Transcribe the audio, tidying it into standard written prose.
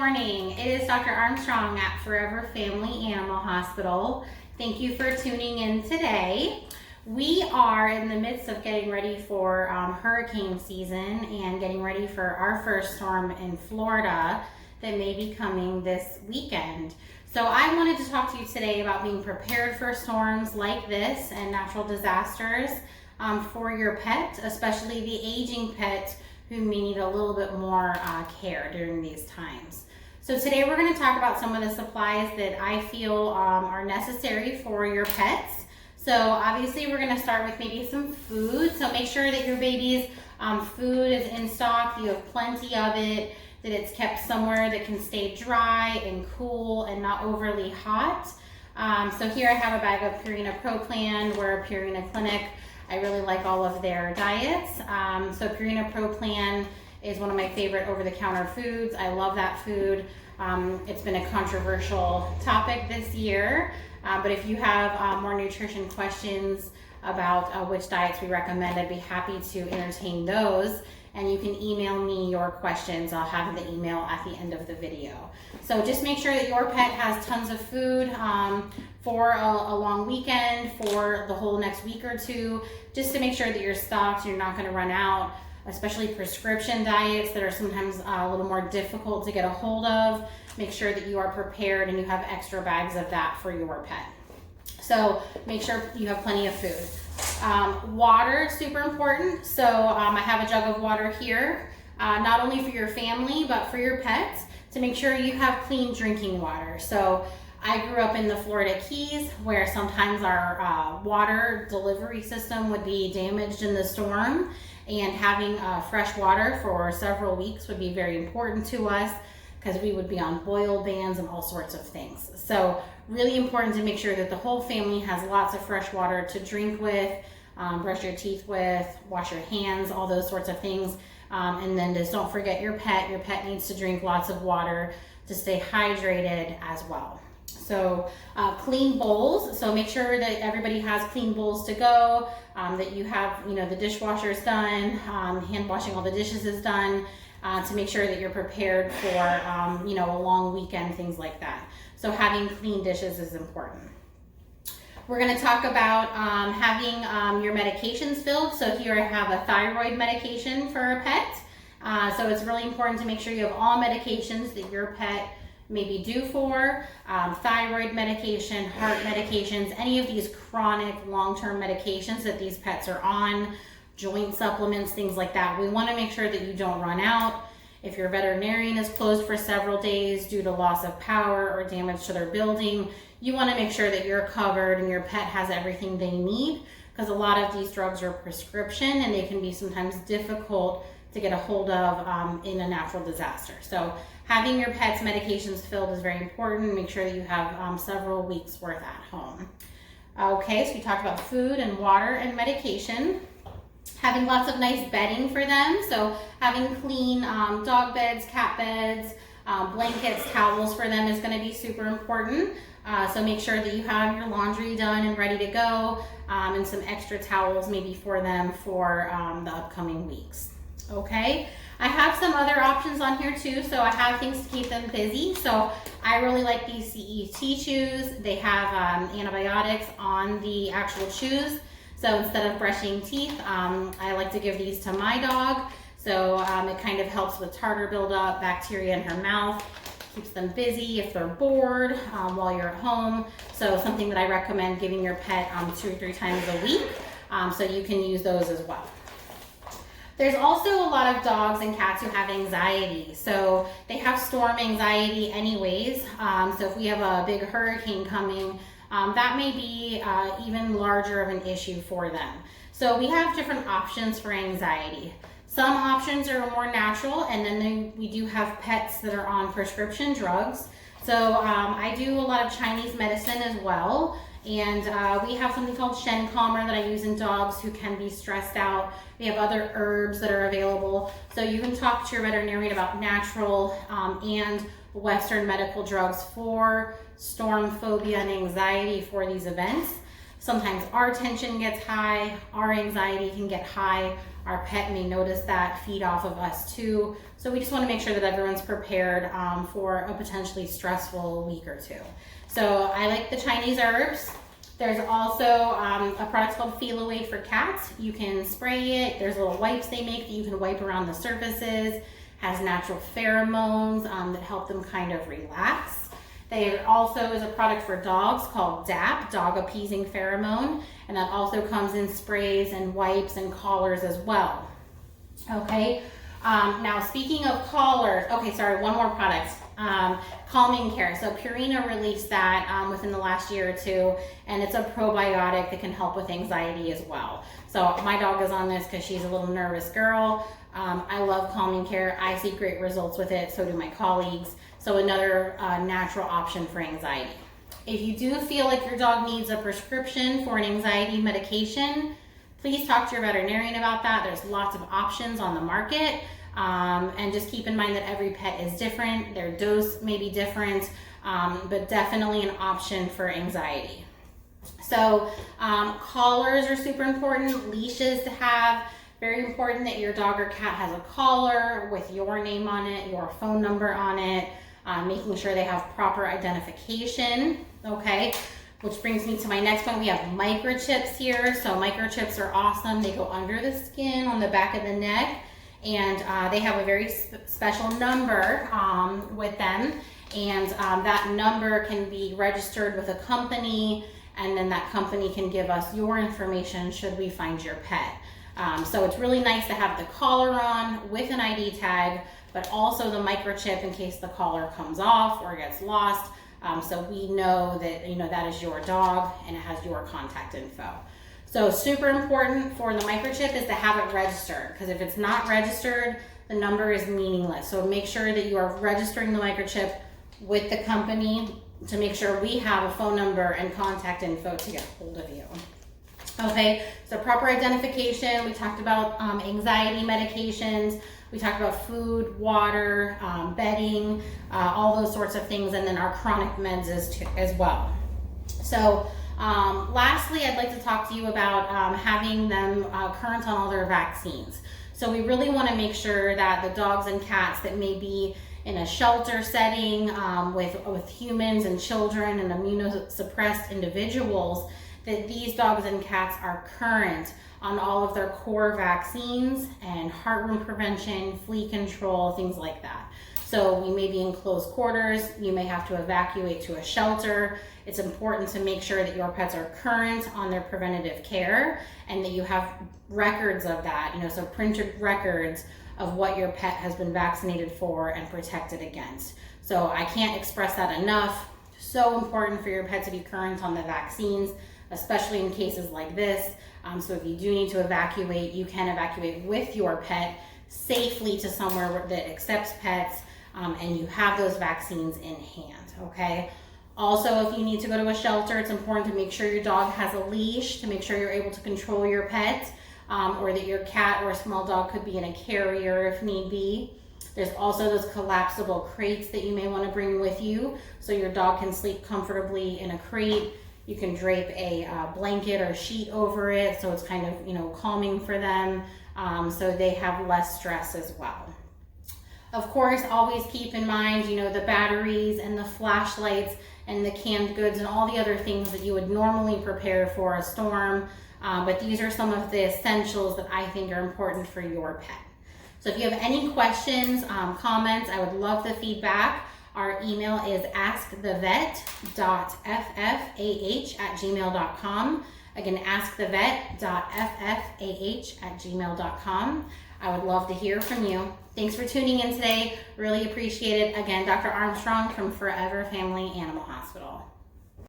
morning. It is Dr. Armstrong at Forever Family Animal Hospital. Thank you for tuning in today. We are in the midst of getting ready for hurricane season and getting ready for our first storm in Florida that may be coming this weekend. So I wanted to talk to you today about being prepared for storms like this and natural disasters for your pet, especially the aging pet who may need a little bit more care during these times. So today we're going to talk about some of the supplies that I feel are necessary for your pets. So obviously we're going to start with maybe some food. So make sure that your baby's food is in stock, you have plenty of it, that it's kept somewhere that can stay dry and cool and not overly hot. So here I have a bag of Purina Pro Plan. We're a Purina clinic. I really like all of their diets. So Purina Pro Plan is one of my favorite over-the-counter foods. I love that food. It's been a controversial topic this year, but if you have more nutrition questions about which diets we recommend, I'd be happy to entertain those. And you can email me your questions. I'll have the email at the end of the video. So just make sure that your pet has tons of food for a long weekend, for the whole next week or two, just to make sure that you're stocked, you're not gonna run out, especially prescription diets that are sometimes a little more difficult to get a hold of. Make sure that you are prepared and you have extra bags of that for your pet. So make sure you have plenty of food. Water, super important. So I have a jug of water here, not only for your family, but for your pets, to make sure you have clean drinking water. So I grew up in the Florida Keys, where sometimes our water delivery system would be damaged in the storm, and having fresh water for several weeks would be very important to us, because we would be on boil bans and all sorts of things. So really important to make sure that the whole family has lots of fresh water to drink with, brush your teeth with, wash your hands, all those sorts of things. And then just don't forget your pet. Your pet needs to drink lots of water to stay hydrated as well. So clean bowls. So make sure that everybody has clean bowls to go, that you have, the dishwasher's done, hand washing all the dishes is done, to make sure that you're prepared for, a long weekend, things like that. So having clean dishes is important. We're going to talk about having your medications filled. So here I have a thyroid medication for a pet. So it's really important to make sure you have all medications that your pet may be due for. Thyroid medication, heart medications, any of these chronic long-term medications that these pets are on, joint supplements, things like that. We want to make sure that you don't run out. If your veterinarian is closed for several days due to loss of power or damage to their building, you want to make sure that you're covered and your pet has everything they need, because a lot of these drugs are prescription and they can be sometimes difficult to get a hold of in a natural disaster. So having your pet's medications filled is very important. Make sure that you have several weeks worth at home. Okay, so we talked about food and water and medication. Having lots of nice bedding for them. So having clean dog beds, cat beds, blankets, towels for them is going to be super important. So make sure that you have your laundry done and ready to go, and some extra towels maybe for them for the upcoming weeks. Okay, I have some other options on here too. So I have things to keep them busy. So I really like these CET chews. They have antibiotics on the actual chews. So instead of brushing teeth, I like to give these to my dog. So it kind of helps with tartar buildup, bacteria in her mouth, keeps them busy if they're bored while you're at home. So something that I recommend giving your pet 2 or 3 times a week. So you can use those as well. There's also a lot of dogs and cats who have anxiety. So they have storm anxiety anyways. So if we have a big hurricane coming, that may be even larger of an issue for them. So we have different options for anxiety. Some options are more natural, and then we do have pets that are on prescription drugs. So I do a lot of Chinese medicine as well. And we have something called Shen Calmer that I use in dogs who can be stressed out. We have other herbs that are available. So you can talk to your veterinarian about natural and Western medical drugs for storm phobia and anxiety for these events. Sometimes our tension gets high, our anxiety can get high, our pet may notice that, feed off of us too. So we just want to make sure that everyone's prepared for a potentially stressful week or two. So I like the Chinese herbs. There's also a product called Feel Away for cats. You can spray it. There's little wipes they make that you can wipe around the surfaces. Has natural pheromones that help them kind of relax. There also is a product for dogs called DAP, Dog Appeasing Pheromone, and that also comes in sprays and wipes and collars as well. Okay, now speaking of collars, one more product, calming care. So Purina released that within the last year or two, and it's a probiotic that can help with anxiety as well. So my dog is on this because she's a little nervous girl. I love calming care. I see great results with it, so do my colleagues. So another natural option for anxiety. If you do feel like your dog needs a prescription for an anxiety medication, please talk to your veterinarian about that. There's lots of options on the market. And just keep in mind that every pet is different. Their dose may be different, but definitely an option for anxiety. So collars are super important, leashes to have. Very important that your dog or cat has a collar with your name on it, your phone number on it, making sure they have proper identification, okay? Which brings me to my next point. We have microchips here. So microchips are awesome. They go under the skin on the back of the neck, and they have a very special number with them. And that number can be registered with a company, and then that company can give us your information should we find your pet. So it's really nice to have the collar on with an ID tag, but also the microchip in case the collar comes off or gets lost. So we know that, that is your dog and it has your contact info. So super important for the microchip is to have it registered, because if it's not registered, the number is meaningless. So make sure that you are registering the microchip with the company to make sure we have a phone number and contact info to get hold of you. Okay, so proper identification. We talked about anxiety medications. We talked about food, water, bedding, all those sorts of things, and then our chronic meds as well. So lastly, I'd like to talk to you about having them current on all their vaccines. So we really want to make sure that the dogs and cats that may be in a shelter setting with humans and children and immunosuppressed individuals, that these dogs and cats are current on all of their core vaccines and heartworm prevention, flea control, things like that. So we may be in close quarters, you may have to evacuate to a shelter. It's important to make sure that your pets are current on their preventative care and that you have records of that, so printed records of what your pet has been vaccinated for and protected against. So I can't express that enough. So important for your pet to be current on the vaccines, especially in cases like this. So if you do need to evacuate, you can evacuate with your pet safely to somewhere that accepts pets, and you have those vaccines in hand, okay? Also, if you need to go to a shelter, it's important to make sure your dog has a leash to make sure you're able to control your pet, or that your cat or a small dog could be in a carrier if need be. There's also those collapsible crates that you may want to bring with you so your dog can sleep comfortably in a crate. You can drape a blanket or sheet over it so it's kind of, calming for them, so they have less stress as well. Of course, always keep in mind, the batteries and the flashlights and the canned goods and all the other things that you would normally prepare for a storm. But these are some of the essentials that I think are important for your pet. So if you have any questions, comments, I would love the feedback. Our email is askthevet.ffah@gmail.com. Again, askthevet.ffah@gmail.com. I would love to hear from you. Thanks for tuning in today. Really appreciate it. Again, Dr. Armstrong from Forever Family Animal Hospital.